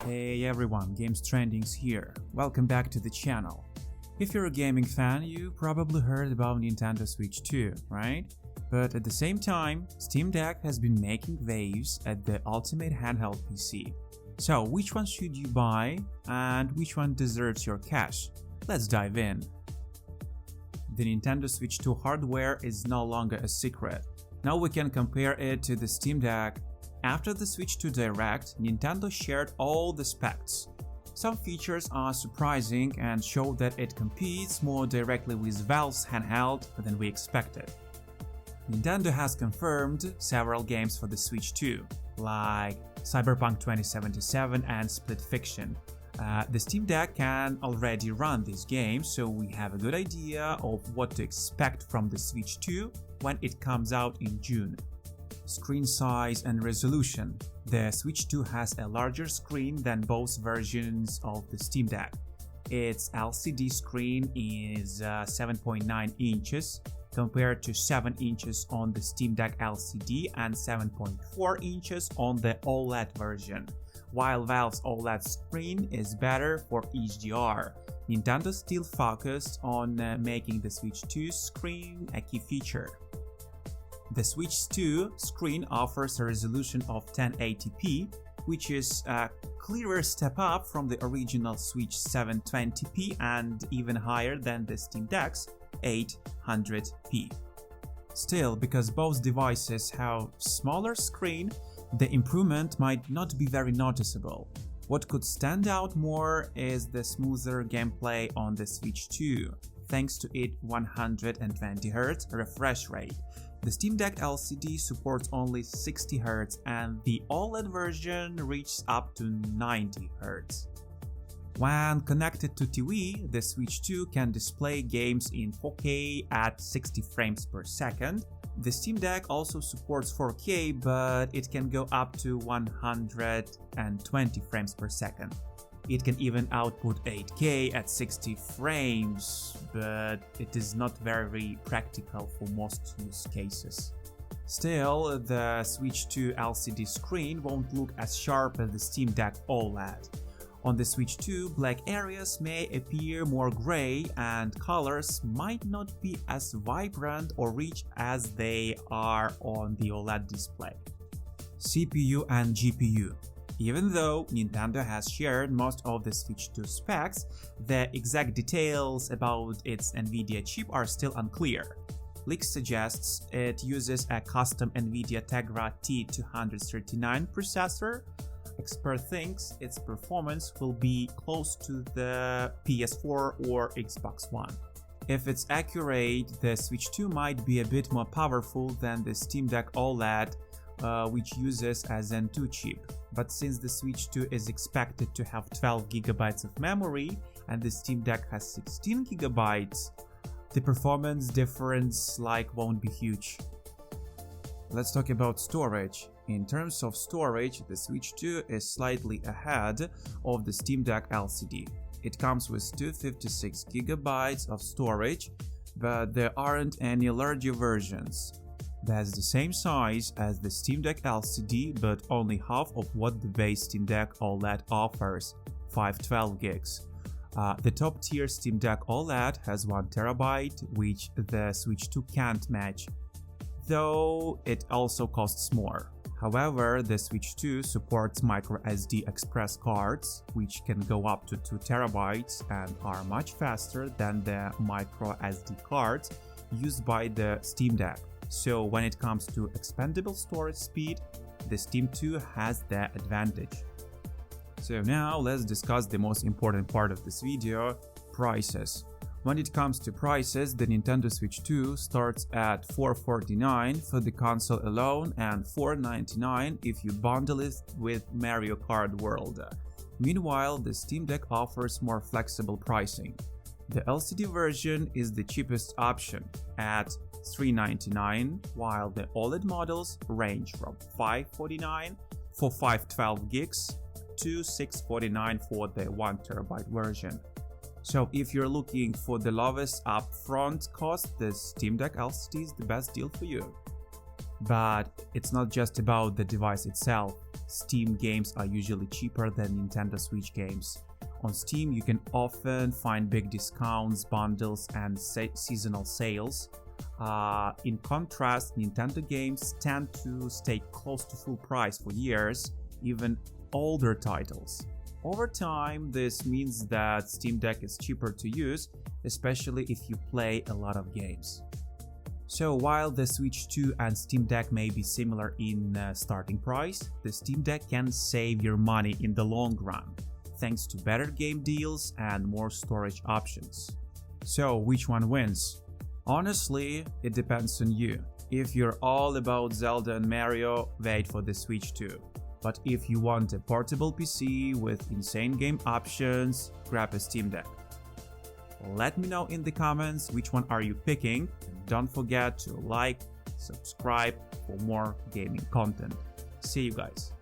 Hey everyone, Games Trendings here. Welcome back to the channel. If you're a gaming fan, you probably heard about Nintendo Switch 2, right? But at the same time, Steam Deck has been making waves at the ultimate handheld PC. So which one should you buy and which one deserves your cash? Let's dive in. The Nintendo Switch 2 hardware is no longer a secret. Now we can compare it to the Steam Deck. After the Switch 2 Direct, Nintendo shared all the specs. Some features are surprising and show that it competes more directly with Valve's handheld than we expected. Nintendo has confirmed several games for the Switch 2, like Cyberpunk 2077 and Split Fiction. The Steam Deck can already run these games, so we have a good idea of what to expect from the Switch 2 when it comes out in June. Screen size and resolution. The Switch 2 has a larger screen than both versions of the Steam Deck. Its LCD screen is 7.9 inches compared to 7 inches on the Steam Deck LCD and 7.4 inches on the OLED version. While Valve's OLED screen is better for HDR, Nintendo still focused on making the Switch 2 screen a key feature. The Switch 2 screen offers a resolution of 1080p, which is a clearer step up from the original Switch 720p and even higher than the Steam Deck's 800p. Still, because both devices have smaller screen, the improvement might not be very noticeable. What could stand out more is the smoother gameplay on the Switch 2, thanks to its 120Hz refresh rate. The Steam Deck LCD supports only 60Hz and the OLED version reaches up to 90Hz. When connected to TV, the Switch 2 can display games in 4K at 60 frames per second. The Steam Deck also supports 4K, but it can go up to 120 frames per second. It can even output 8K at 60 frames, but it is not very practical for most use cases. Still, the Switch 2 LCD screen won't look as sharp as the Steam Deck OLED. On the Switch 2, black areas may appear more gray and colors might not be as vibrant or rich as they are on the OLED display. CPU and GPU. Even though Nintendo has shared most of the Switch 2 specs, the exact details about its NVIDIA chip are still unclear. Leaks suggests it uses a custom NVIDIA Tegra T239 processor. Expert thinks its performance will be close to the PS4 or Xbox One. If it's accurate, the Switch 2 might be a bit more powerful than the Steam Deck OLED, which uses a Zen 2 chip. But since the Switch 2 is expected to have 12GB of memory and the Steam Deck has 16GB, the performance difference won't be huge. Let's talk about storage. In terms of storage, the Switch 2 is slightly ahead of the Steam Deck LCD. It comes with 256GB of storage, but there aren't any larger versions. That's the same size as the Steam Deck LCD, but only half of what the base Steam Deck OLED offers, 512GB. The top-tier Steam Deck OLED has 1TB, which the Switch 2 can't match, though it also costs more. However, the Switch 2 supports microSD express cards, which can go up to 2TB and are much faster than the microSD cards used by the Steam Deck. So when it comes to expandable storage speed, the Steam 2 has the advantage. So now let's discuss the most important part of this video, prices. When it comes to prices, the Nintendo Switch 2 starts at $449 for the console alone and $499 if you bundle it with Mario Kart World. Meanwhile, the Steam Deck offers more flexible pricing. The LCD version is the cheapest option at $399, while the OLED models range from $549 for 512GB to $649 for the 1TB version. So if you're looking for the lowest upfront cost, the Steam Deck LCD is the best deal for you. But it's not just about the device itself. Steam games are usually cheaper than Nintendo Switch games. On Steam, you can often find big discounts, bundles, and seasonal sales. In contrast, Nintendo games tend to stay close to full price for years, even older titles. Over time, this means that Steam Deck is cheaper to use, especially if you play a lot of games. So while the Switch 2 and Steam Deck may be similar in starting price, the Steam Deck can save your money in the long run, thanks to better game deals and more storage options. So which one wins? Honestly, it depends on you. If you're all about Zelda and Mario, wait for the Switch 2. But if you want a portable PC with insane game options, grab a Steam Deck. Let me know in the comments which one are you picking, and don't forget to like, subscribe for more gaming content. See you guys.